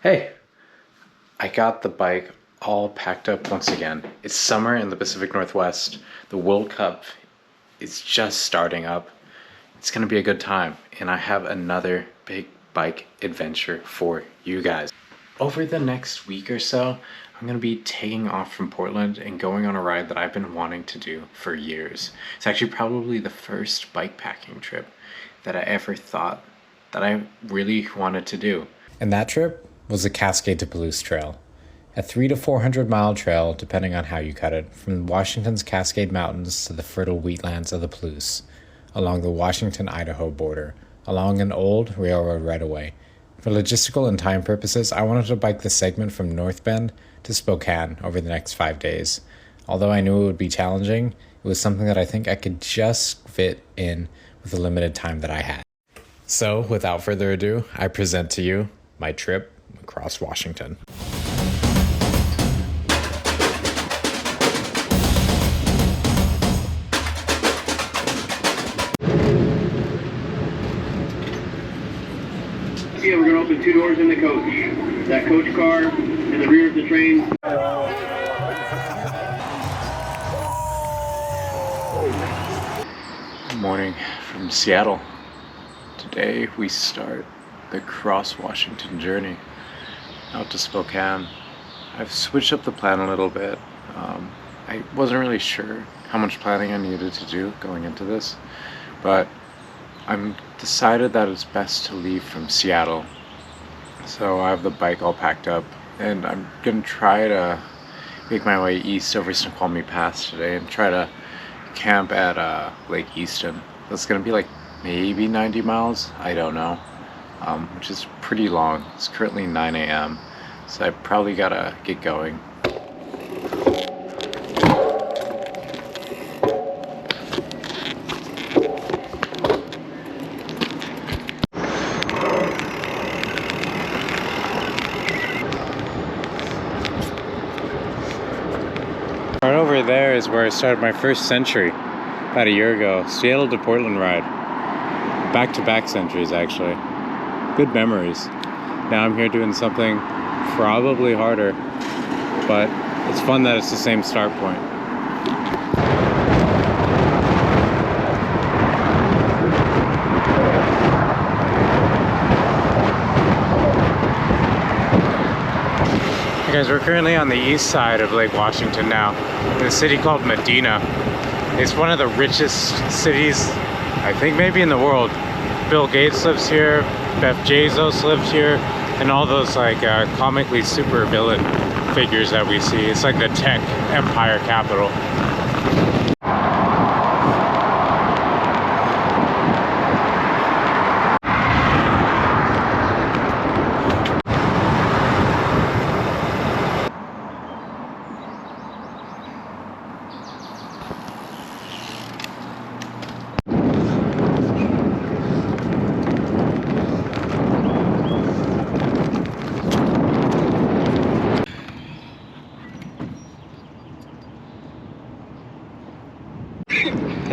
Hey, I got the bike all packed up once again. It's summer in the Pacific Northwest. The World Cup is just starting up. It's gonna be a good time, and I have another big bike adventure for you guys. Over the next week or so, I'm gonna be taking off from Portland and going on a ride that I've been wanting to do for years. It's actually probably the first bikepacking trip that I ever thought that I really wanted to do. And that trip was the Cascade to Palouse trail. A 300 to 400 mile trail, depending on how you cut it, from Washington's Cascade Mountains to the fertile wheatlands of the Palouse, along the Washington-Idaho border, along an old railroad right-of-way. For logistical and time purposes, I wanted to bike the segment from North Bend to Spokane over the next 5 days. Although I knew it would be challenging, it was something that I think I could just fit in with the limited time that I had. So, without further ado, I present to you my trip across Washington. Yeah, we're going to open 2 doors in the coach. That coach car in the rear of the train. Good morning from Seattle. Today we start the cross Washington journey out to Spokane. I've switched up the plan a little bit. I wasn't really sure how much planning I needed to do going into this, but I'm decided that it's best to leave from Seattle. So I have the bike all packed up, and I'm gonna try to make my way east over Snoqualmie Pass today and try to camp at Lake Easton. That's gonna be like maybe 90 miles, I don't know, which is pretty long. It's currently 9 a.m. so I probably gotta get going. Right over there is where I started my first century about a year ago. Seattle to Portland ride. Back-to-back centuries, actually. Good memories. Now I'm here doing something probably harder, but it's fun that it's the same start point. Guys, we're currently on the east side of Lake Washington now, in a city called Medina. It's one of the richest cities, I think maybe in the world. Bill Gates lives here, Jeff Bezos lives here, and all those like comically super villain figures that we see. It's like the tech empire capital.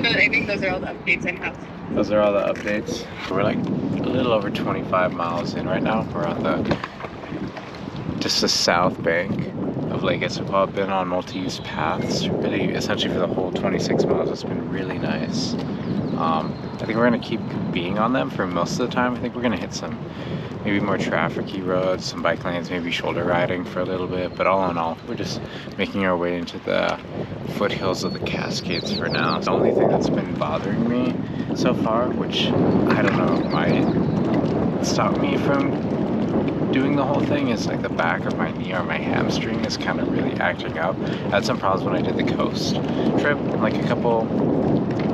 I think those are all the updates I have. Those are all the updates. We're like a little over 25 miles in right now. We're on just the south bank of Lake Issaquah. Been on multi-use paths, really essentially for the whole 26 miles. It's been really nice. I think we're gonna keep being on them for most of the time. I think we're gonna hit some maybe more trafficy roads, some bike lanes, maybe shoulder riding for a little bit, but all in all, we're just making our way into the foothills of the Cascades for now. The only thing that's been bothering me so far, which I don't know might stop me from doing the whole thing, is like the back of my knee or my hamstring is kind of really acting up. I had some problems when I did the coast trip like a couple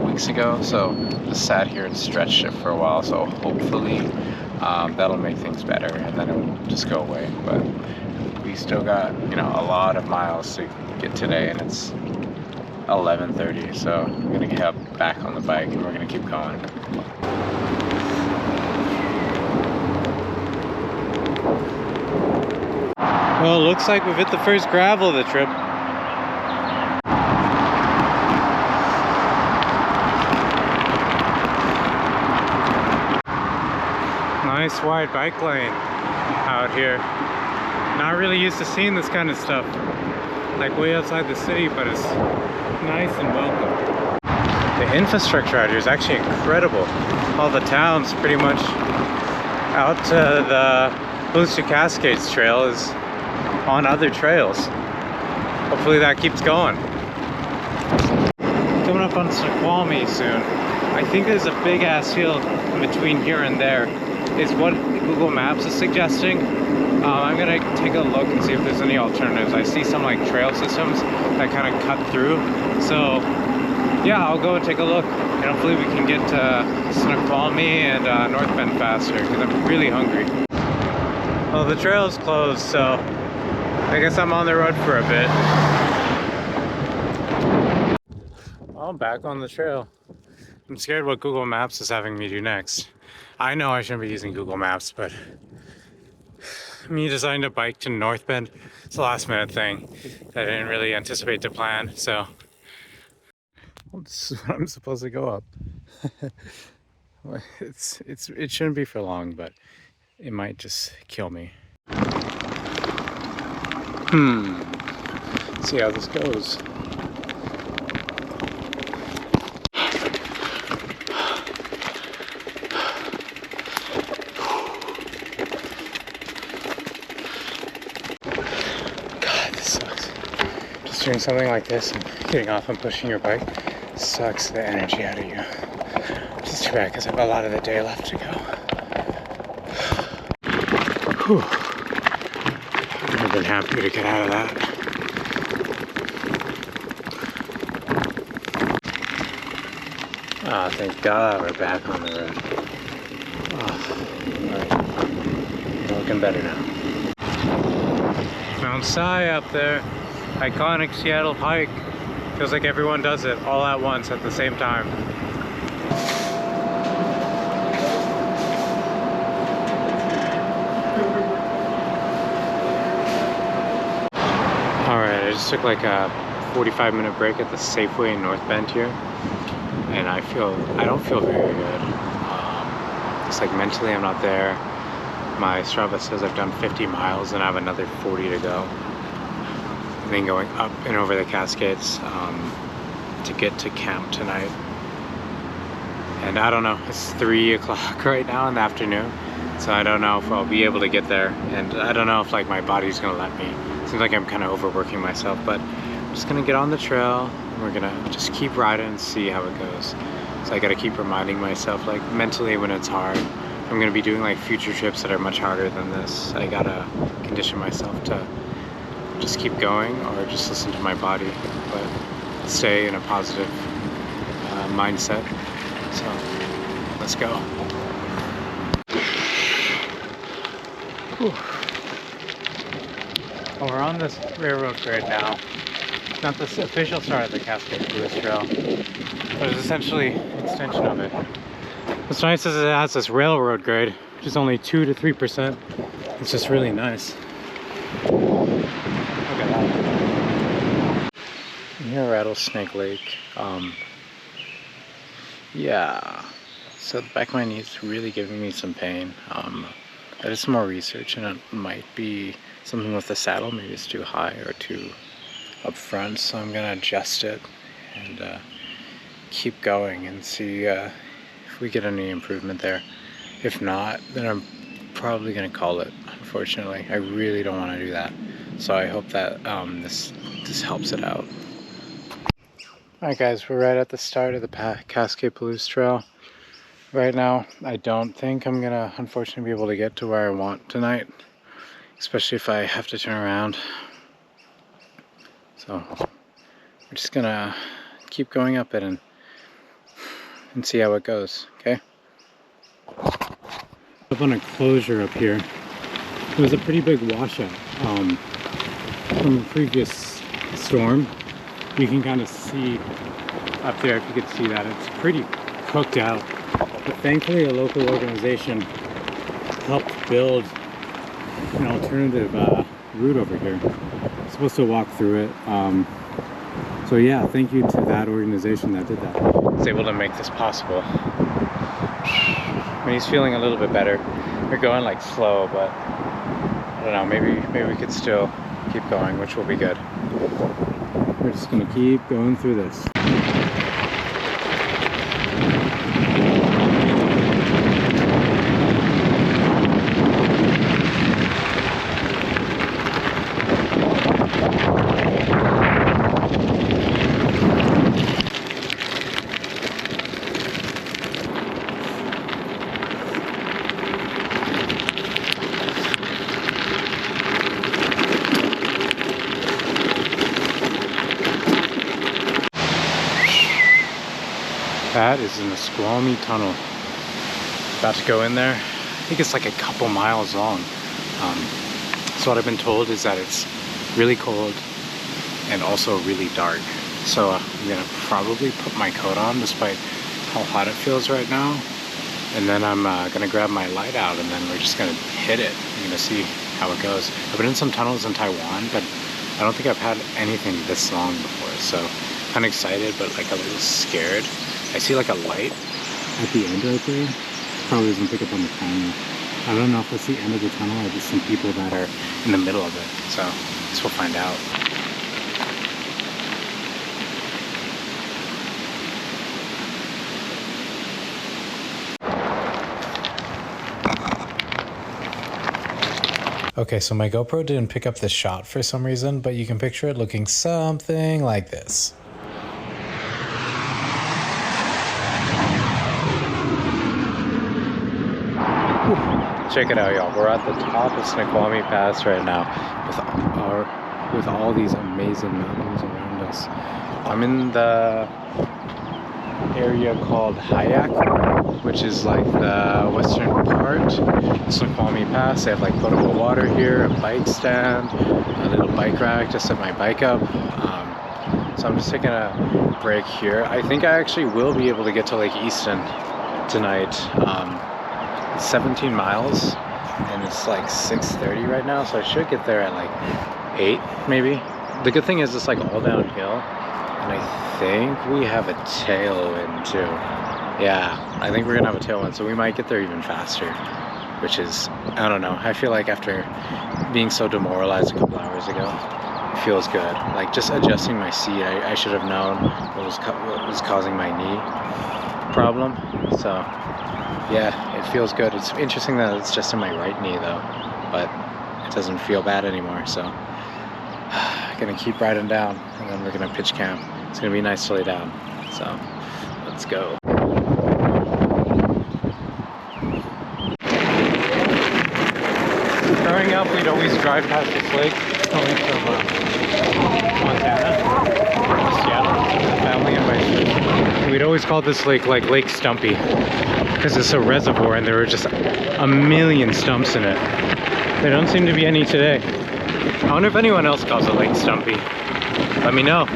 weeks ago, so just sat here and stretched it for a while, so hopefully that'll make things better and then it will just go away. But we still got, you know, a lot of miles to get today, and it's 11:30, so I'm gonna get back on the bike and we're gonna keep going. Well, it looks like we've hit the first gravel of the trip. Nice wide bike lane out here. Not really used to seeing this kind of stuff, like way outside the city, but it's nice and welcome. The infrastructure out here is actually incredible. All the towns pretty much out to the Palouse to Cascades trail is on other trails. Hopefully that keeps going. Coming up on Snoqualmie soon. I think there's a big ass hill in between here and there. Is what Google Maps is suggesting. I'm gonna take a look and see if there's any alternatives. I see some like trail systems that kind of cut through. So yeah, I'll go and take a look, and hopefully we can get to Snoqualmie and North Bend faster, because I'm really hungry. Well, the trail is closed, so I guess I'm on the road for a bit. I'm back on the trail. I'm scared what Google Maps is having me do next. I know I shouldn't be using Google Maps, but me deciding to bike to North Bend, it's a last minute thing that I didn't really anticipate to plan, so this is what I'm supposed to go up. It shouldn't be for long, but it might just kill me. See how this goes. God, this sucks. Just doing something like this and getting off and pushing your bike sucks the energy out of you. Which is too bad because I have a lot of the day left to go. Whew. I've been happy to get out of that. Oh, thank God we're back on the road. Oh, alright. Looking better now. Mount Si up there. Iconic Seattle hike. Feels like everyone does it all at once at the same time. Alright, I just took like a 45-minute break at the Safeway in North Bend here. And I don't feel very good. Just like mentally I'm not there. My Strava says I've done 50 miles and I have another 40 to go. And then going up and over the Cascades to get to camp tonight. And I don't know, it's 3 o'clock right now in the afternoon. So I don't know if I'll be able to get there. And I don't know if like my body's gonna let me. Seems like I'm kind of overworking myself, but I'm just gonna get on the trail. We're gonna just keep riding and see how it goes. So I gotta keep reminding myself, like mentally when it's hard, I'm gonna be doing like future trips that are much harder than this. I gotta condition myself to just keep going or just listen to my body, but stay in a positive mindset. So let's go. Whew. Well, we're on this railroad grade now. Not the official start of the Cascade Palouse Trail, but it's essentially an extension of it. What's nice is it has this railroad grade, which is only 2 to 3%. It's just really nice. Look at that. Near Rattlesnake Lake. Yeah. So the back of my knee is really giving me some pain. I did some more research and it might be something with the saddle. Maybe it's too high or too up front, so I'm gonna adjust it and keep going and see if we get any improvement there. If not, then I'm probably gonna call it, unfortunately. I really don't want to do that, so I hope that this helps it out. Alright guys, we're right at the start of the Cascade Palouse Trail. Right now, I don't think I'm gonna unfortunately be able to get to where I want tonight, especially if I have to turn around. So we're just gonna keep going up it and see how it goes, okay? Up on a closure up here, there was a pretty big washout from a previous storm. You can kind of see up there, if you could see that, it's pretty cooked out. But thankfully a local organization helped build an alternative route over here. I'm supposed to walk through it. So yeah, thank you to that organization that did that. I was able to make this possible. I mean, he's feeling a little bit better. We're going like slow, but I don't know, maybe we could still keep going, which will be good. We're just gonna keep going through this. That is in the Squamish Tunnel. About to go in there. I think it's like a couple miles long. So what I've been told is that it's really cold and also really dark. So I'm gonna probably put my coat on despite how hot it feels right now. And then I'm gonna grab my light out and then we're just gonna hit it. I'm gonna see how it goes. I've been in some tunnels in Taiwan, but I don't think I've had anything this long before. So kind of excited, but like a little scared. I see like a light at the end right there. Probably doesn't pick up on the camera. I don't know if it's the end of the tunnel or just some people that are in the middle of it. So I guess we'll find out. Okay, so my GoPro didn't pick up this shot for some reason, but you can picture it looking something like this. Check it out, y'all. We're at the top of Snoqualmie Pass right now with all these amazing mountains around us. I'm in the area called Hayak, which is like the western part of Snoqualmie Pass. They have like potable water here, a bike stand, a little bike rack to set my bike up. So I'm just taking a break here. I think I actually will be able to get to Lake Easton tonight. 17 miles and it's like 6:30 right now, so I should get there at like 8 maybe. The good thing is it's like all downhill and I think we have a tailwind too. Yeah, I think we're gonna have a tailwind, so we might get there even faster, which is, I don't know, I feel like after being so demoralized a couple hours ago, it feels good. Like just adjusting my seat, I should have known what was causing my knee problem. So yeah, it feels good. It's interesting that it's just in my right knee though, but it doesn't feel bad anymore. So gonna keep riding down and then we're gonna pitch camp. It's gonna be nice to lay down. So let's go. Growing up, we'd always drive past this lake coming from Montana, Seattle, family and vice. We'd always call this lake like Lake Stumpy, because it's a reservoir and there were just a million stumps in it. There don't seem to be any today. I wonder if anyone else calls it Lake Stumpy. Let me know.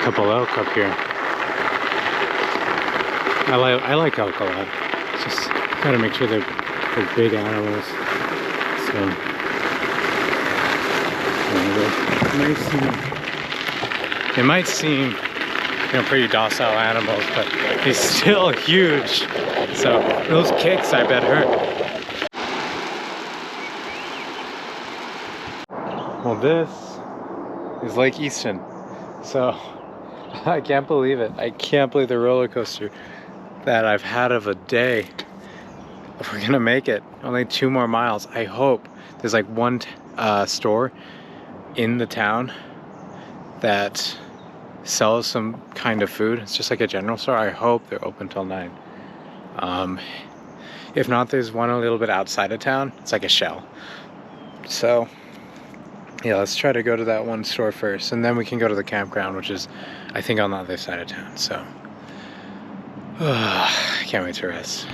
Couple elk up here. I like elk a lot. Just gotta make sure they're big animals. So they might seem, you know, pretty docile animals, but they're still huge. So those kicks, I bet, hurt. Well, this is Lake Easton. So I can't believe it. I can't believe the roller coaster that I've had of a day. We're gonna make it. Only 2 more miles. I hope. There's like one store in the town that sells some kind of food. It's just like a general store. I hope they're open till 9. If not, there's one a little bit outside of town. It's like a shell. So yeah, let's try to go to that one store first, and then we can go to the campground, which is, I think, on the other side of town. So, I can't wait to rest.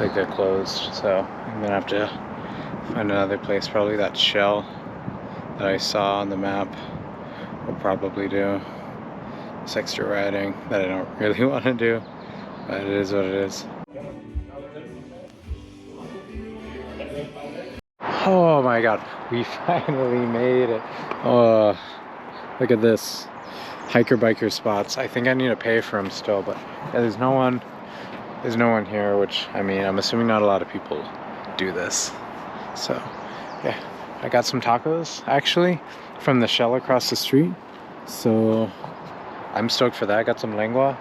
like they're closed, so I'm gonna have to find another place. Probably that shell that I saw on the map will probably do. This extra riding that I don't really want to do, but it is what it is. Oh my god, we finally made it. Oh, look at this. Hiker biker spots. I think I need to pay for them still, but yeah, there's no one here, which, I mean, I'm assuming not a lot of people do this. So yeah, I got some tacos actually from the shell across the street, so I'm stoked for that. I got some lengua.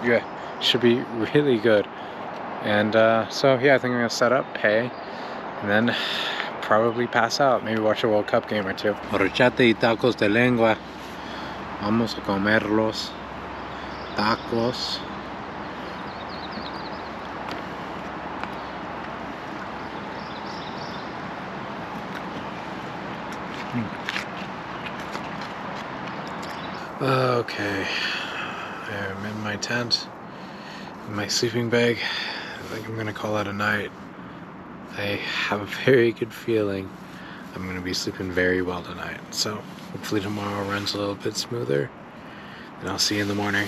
Yeah, should be really good. And so yeah, I think I'm gonna set up, pay, and then probably pass out. Maybe watch a World Cup game or two. Horchata y tacos de lengua. Vamos a comerlos. Tacos. Okay, I'm in my tent, in my sleeping bag. I think I'm gonna call it a night. I have a very good feeling I'm gonna be sleeping very well tonight. So hopefully tomorrow runs a little bit smoother, and I'll see you in the morning.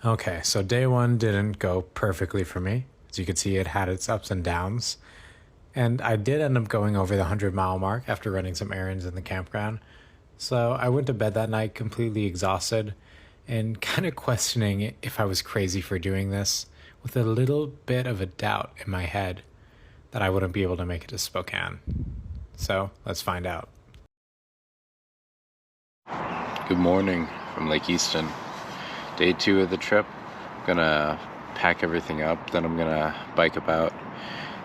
Okay, so day one didn't go perfectly for me. As you can see, it had its ups and downs. And I did end up going over the 100-mile mark after running some errands in the campground. So I went to bed that night completely exhausted and kind of questioning if I was crazy for doing this, with a little bit of a doubt in my head that I wouldn't be able to make it to Spokane. So let's find out. Good morning from Lake Easton. Day 2 of the trip. I'm gonna pack everything up, then I'm gonna bike about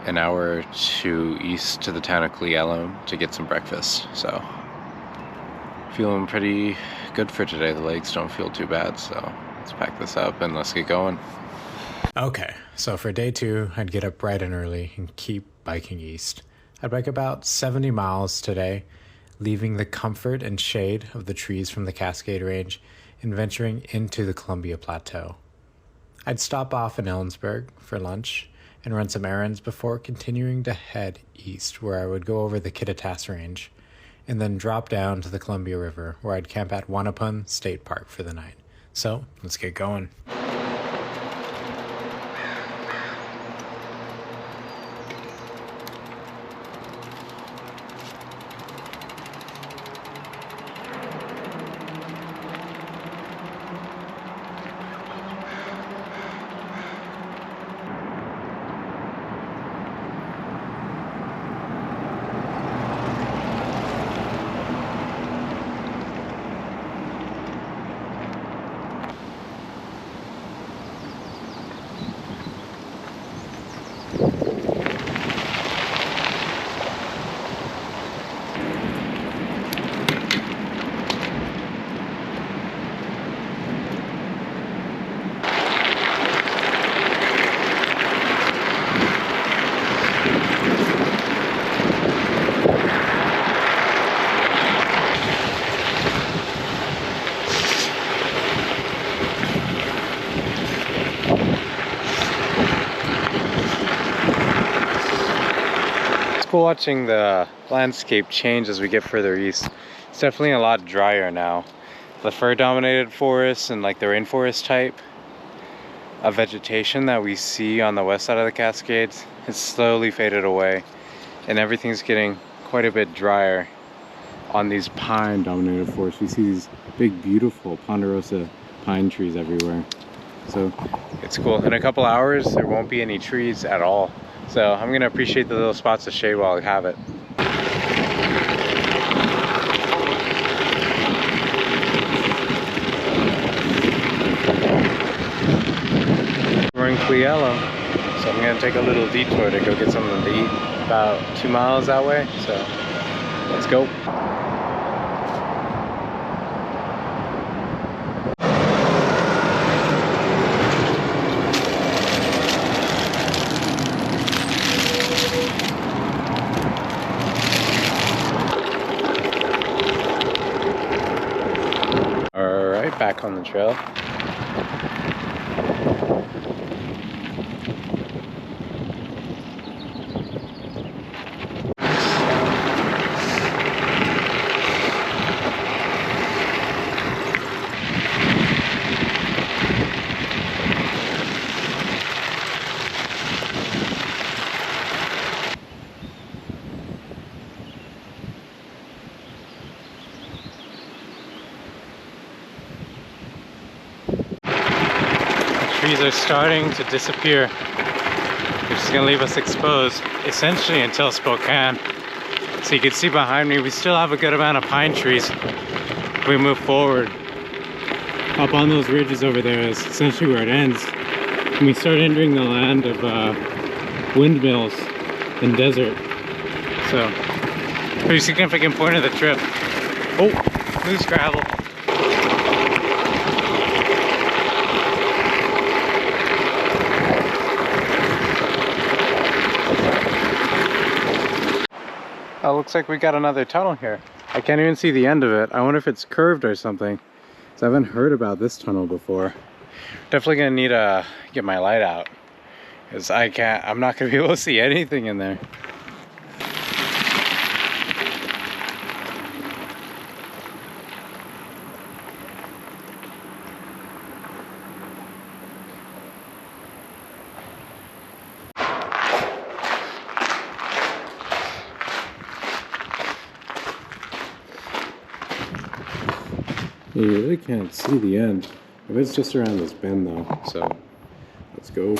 an hour or two east to the town of Cleelum to get some breakfast. So feeling pretty good for today. The legs don't feel too bad, so let's pack this up and let's get going. Okay, so for day 2, I'd get up bright and early and keep biking east. I'd bike about 70 miles today, leaving the comfort and shade of the trees from the Cascade Range and venturing into the Columbia Plateau. I'd stop off in Ellensburg for lunch and run some errands before continuing to head east, where I would go over the Kittitas Range and then drop down to the Columbia River, where I'd camp at Wanapum State Park for the night. So let's get going. Watching the landscape change as we get further east. It's definitely a lot drier now. The fir dominated forests and like the rainforest type of vegetation that we see on the west side of the Cascades has slowly faded away, and everything's getting quite a bit drier on these pine dominated forests. We see these big beautiful ponderosa pine trees everywhere, so it's cool. In a couple hours there won't be any trees at all. So I'm gonna appreciate the little spots of shade while I have it. We're in Cleelum, so I'm gonna take a little detour to go get something to eat. About 2 miles that way, so let's go. Back on the trail. trees are starting to disappear, which is gonna leave us exposed essentially until Spokane. So you can see behind me, we still have a good amount of pine trees. We move forward. Up on those ridges over there is essentially where it ends. And we start entering the land of windmills and desert. So, pretty significant point of the trip. Oh, loose gravel. Oh, looks like we got another tunnel here. I can't even see the end of it. I wonder if it's curved or something. So I haven't heard about this tunnel before. Definitely gonna need to get my light out, because I'm not gonna be able to see anything in there. You really can't see the end. If it's just around this bend though, so let's go.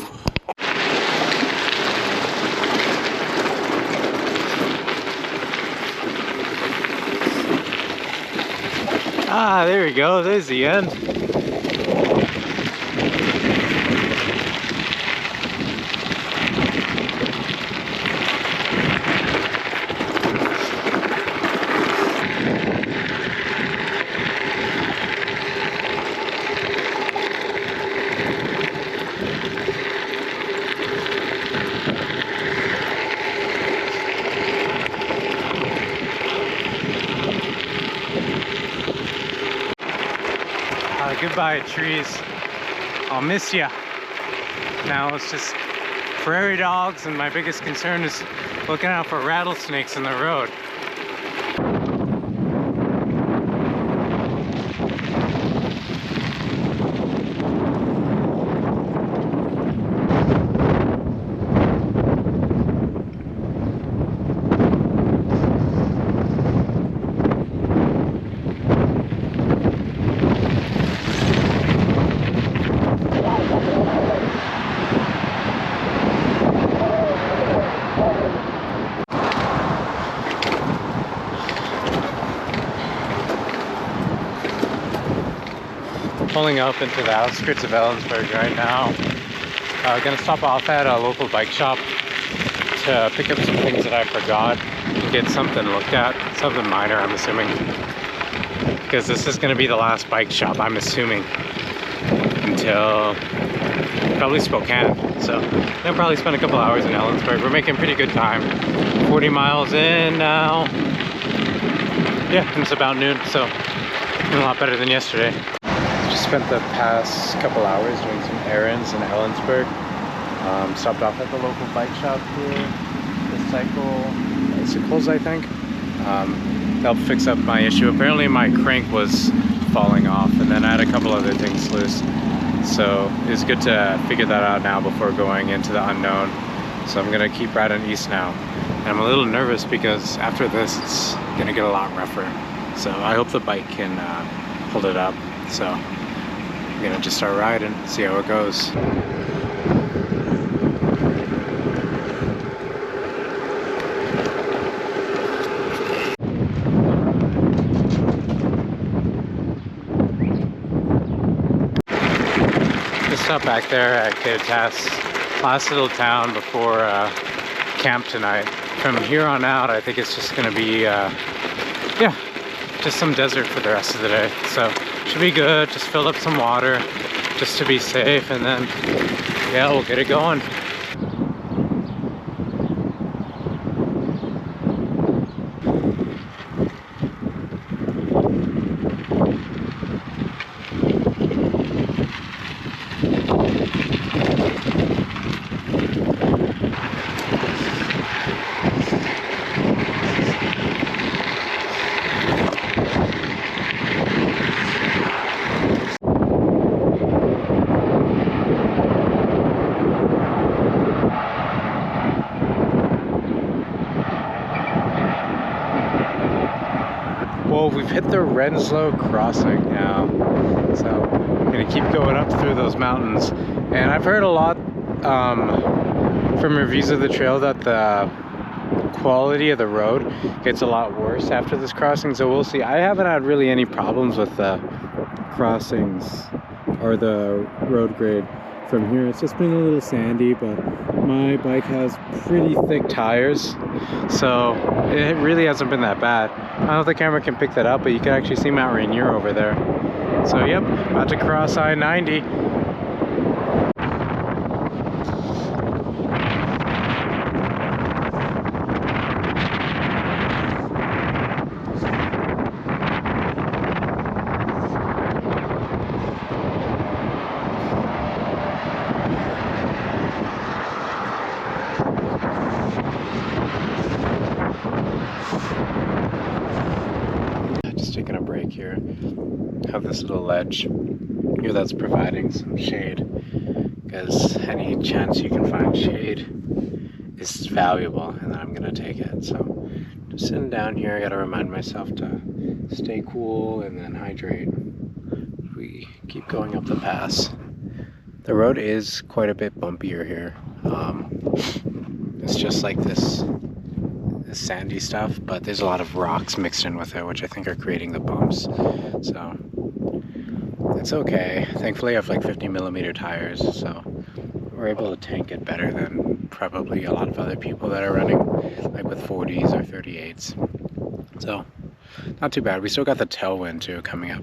Ah, there we go, there's the end. Goodbye trees, I'll miss ya. Now it's just prairie dogs, and my biggest concern is looking out for rattlesnakes in the road. Pulling up into the outskirts of Ellensburg right now. Gonna stop off at a local bike shop to pick up some things that I forgot and get something looked at, something minor I'm assuming, because this is gonna be the last bike shop I'm assuming until probably Spokane. So I'll probably spend a couple hours in Ellensburg. We're making pretty good time. 40 miles in now. Yeah, and it's about noon, so a lot better than yesterday. Spent the past couple hours doing some errands in Ellensburg. Stopped off at the local bike shop here. The Cycles, I think. Helped fix up my issue. Apparently my crank was falling off, and then I had a couple other things loose. So it's good to figure that out now before going into the unknown. So I'm gonna keep riding east now. And I'm a little nervous because after this it's gonna get a lot rougher. So I hope the bike can hold it up. So I'm gonna just start riding, see how it goes. Just stop back there at Cascades, last little town before camp tonight. From here on out, I think it's just gonna be, yeah, just some desert for the rest of the day. So should be good. Just filled up some water just to be safe, and then yeah, we'll get it going. Well, we've hit the Renslow crossing now, so I'm gonna keep going up through those mountains, And I've heard a lot from reviews of the trail that the quality of the road gets a lot worse after this crossing, so we'll see. I haven't had really any problems with the crossings or the road grade from here. It's just been a little sandy, but my bike has pretty thick tires, so it really hasn't been that bad. I don't know if the camera can pick that up, but you can actually see Mount Rainier over there. So yep, about to cross I-90. Taking a break here. Have this little ledge here that's providing some shade, because any chance you can find shade is valuable, and then I'm gonna take it. So just sitting down here, I gotta remind myself to stay cool and then hydrate. We keep going up the pass. The road is quite a bit bumpier here. It's just like this sandy stuff, but there's a lot of rocks mixed in with it, which I think are creating the bumps. So it's okay. Thankfully I have like 50mm tires, so we're able to tank it better than probably a lot of other people that are running like with 40s or 38s. So not too bad. We still got the tailwind too coming up.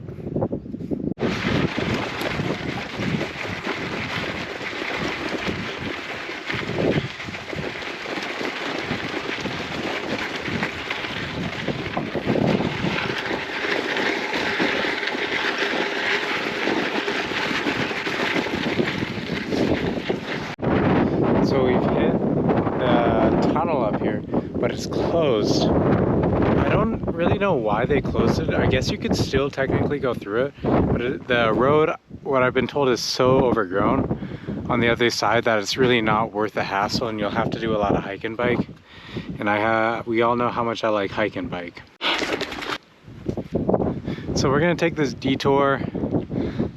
So we've hit the tunnel up here, but it's closed. I don't really know why they closed it. I guess you could still technically go through it, but the road, what I've been told, is so overgrown on the other side that it's really not worth the hassle, and you'll have to do a lot of hike and bike. And we all know how much I like hike and bike. So we're gonna take this detour.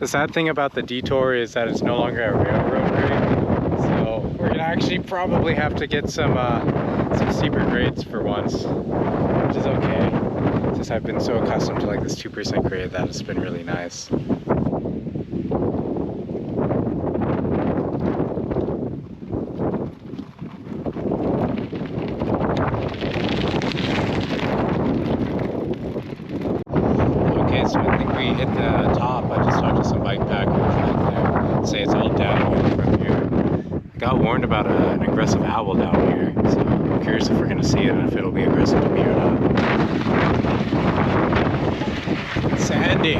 The sad thing about the detour is that it's no longer a railroad grade. So we're gonna actually probably have to get some steeper grades for once, which is okay. Just I've been so accustomed to like this 2% grade that it's been really nice. Okay, so I think we hit the top. I just talked to some bikepackers right there. Say it's all downhill from here. I got warned about an aggressive owl down here, so I'm curious if we're gonna see it and if it'll be aggressive to me or not. Sandy,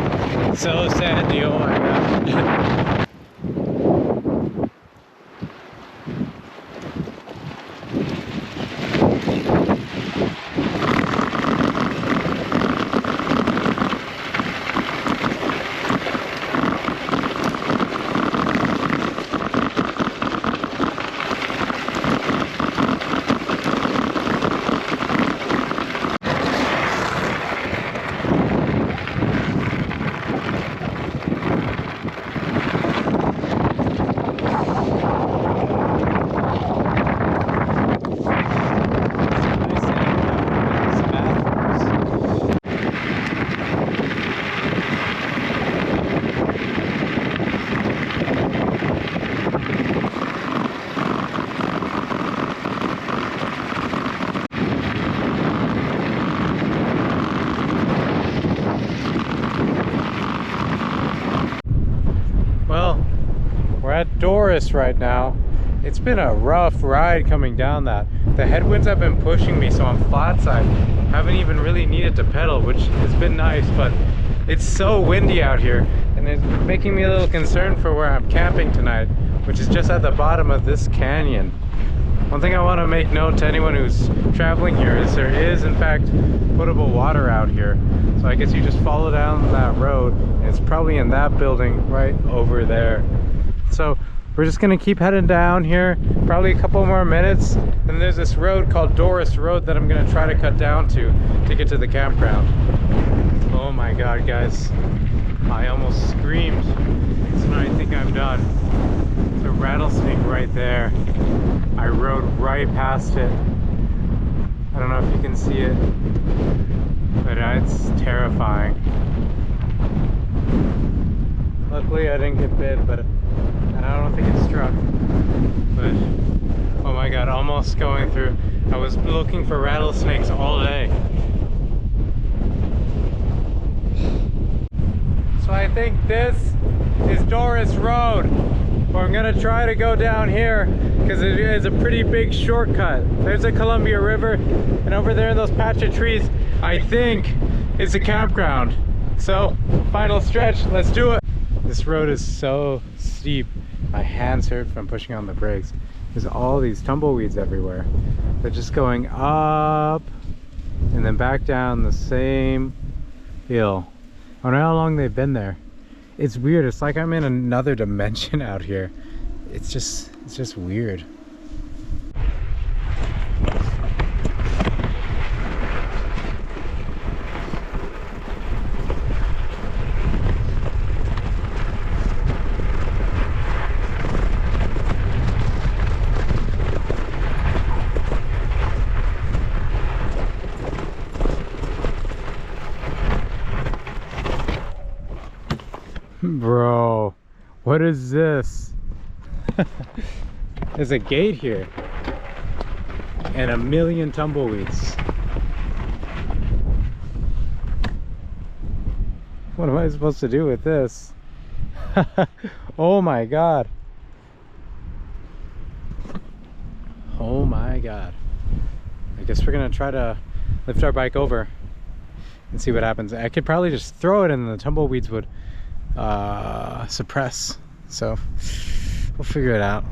so sandy, oh my god. At Doris right now. It's been a rough ride coming down that. The headwinds have been pushing me, so I'm flat side. Haven't even really needed to pedal, which has been nice, but it's so windy out here, and it's making me a little concerned for where I'm camping tonight, which is just at the bottom of this canyon. One thing I want to make note to anyone who's traveling here is there is in fact potable water out here. So I guess you just follow down that road, and it's probably in that building right over there. So we're just gonna keep heading down here, probably a couple more minutes, and there's this road called Doris Road that I'm gonna try to cut down to get to the campground. Oh my god, guys, I almost screamed. So now I think I'm done. rattlesnake right there. I rode right past it. I don't know if you can see it, but it's terrifying. Luckily I didn't get bit, but and I don't think it struck. But oh my god, almost going through. I was looking for rattlesnakes all day. So I think this is Doris Road. Or I'm gonna try to go down here because it is a pretty big shortcut. There's a Columbia River, and over there in those patch of trees, I think is a campground. So, final stretch, let's do it. This road is so steep, my hands hurt from pushing on the brakes. There's all these tumbleweeds everywhere. They're just going up and then back down the same hill. I don't know how long they've been there. It's weird. It's like I'm in another dimension out here. It's just weird. Bro, what is this? There's a gate here and a million tumbleweeds. What am I supposed to do with this? Oh my god. Oh my god. I guess we're gonna try to lift our bike over and see what happens. I could probably just throw it and the tumbleweeds would suppress, so we'll figure it out.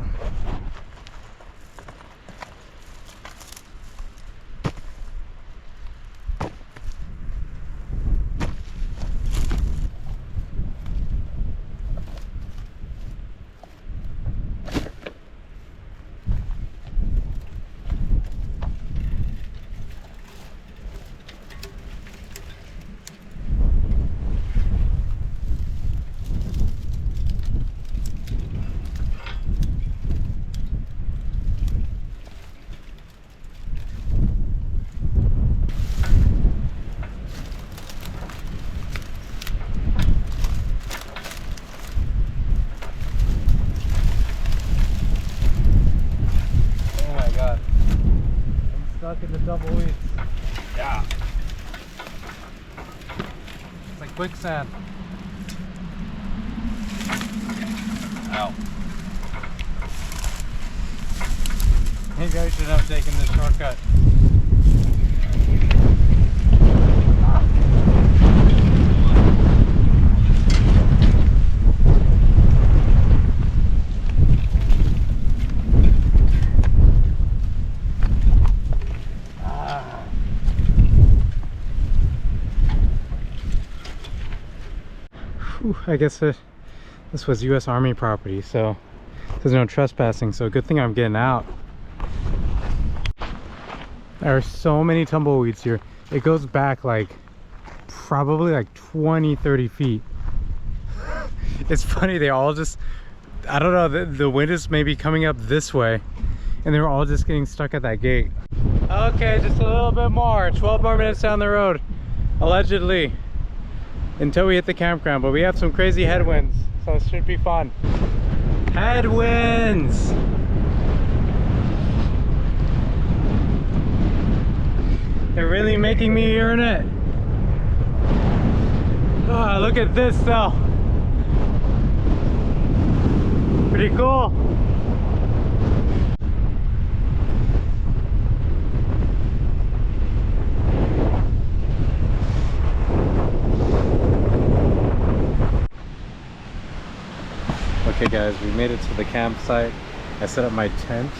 Stuck in the tumbleweeds. Yeah. It's like quicksand. Ow. Maybe I should have taken this shortcut. I guess this was U.S. Army property, so there's no trespassing, so good thing I'm getting out. There are so many tumbleweeds here. It goes back like probably like 20-30 feet. It's funny, they all just, I don't know, the wind is maybe coming up this way and they're all just getting stuck at that gate. Okay, just a little bit more, 12 more minutes down the road, allegedly, until we hit the campground, but we have some crazy headwinds, so it should be fun. Headwinds! They're really making me earn it. Oh, look at this though. Pretty cool. Okay guys, we made it to the campsite. I set up my tent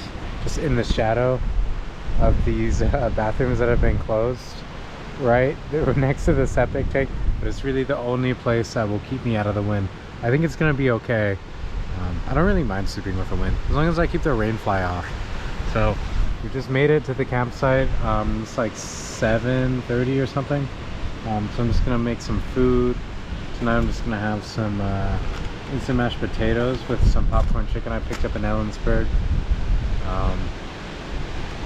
just in the shadow of these bathrooms that have been closed, right? They were next to the septic tank, but it's really the only place that will keep me out of the wind. I think it's gonna be okay. I don't really mind sleeping with the wind, as long as I keep the rain fly off. So we just made it to the campsite. It's like 7:30 or something. So I'm just gonna make some food. Tonight I'm just gonna have some Eat some mashed potatoes with some popcorn chicken I picked up in Ellensburg.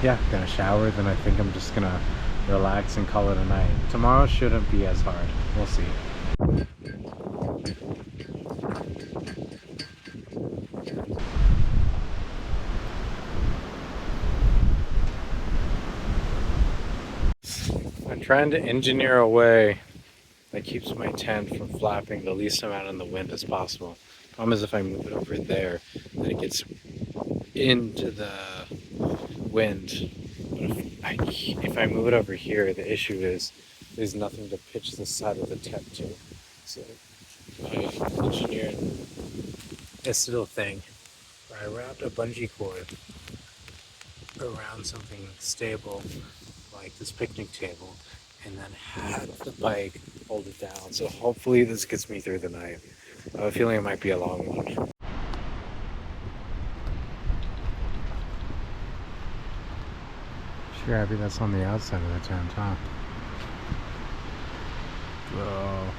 Yeah, gonna shower, then I think I'm just gonna relax and call it a night. Tomorrow shouldn't be as hard. We'll see. I'm trying to engineer a way that keeps my tent from flapping the least amount in the wind as possible. Problem is if I move it over there, then it gets into the wind. But if I move it over here, the issue is there's nothing to pitch the side of the tent to. So I engineered this little thing where I wrapped a bungee cord around something stable like this picnic table and then had the bike hold it down. So hopefully this gets me through the night. I have a feeling it might be a long one. Sure happy that's on the outside of the tent, huh? Whoa.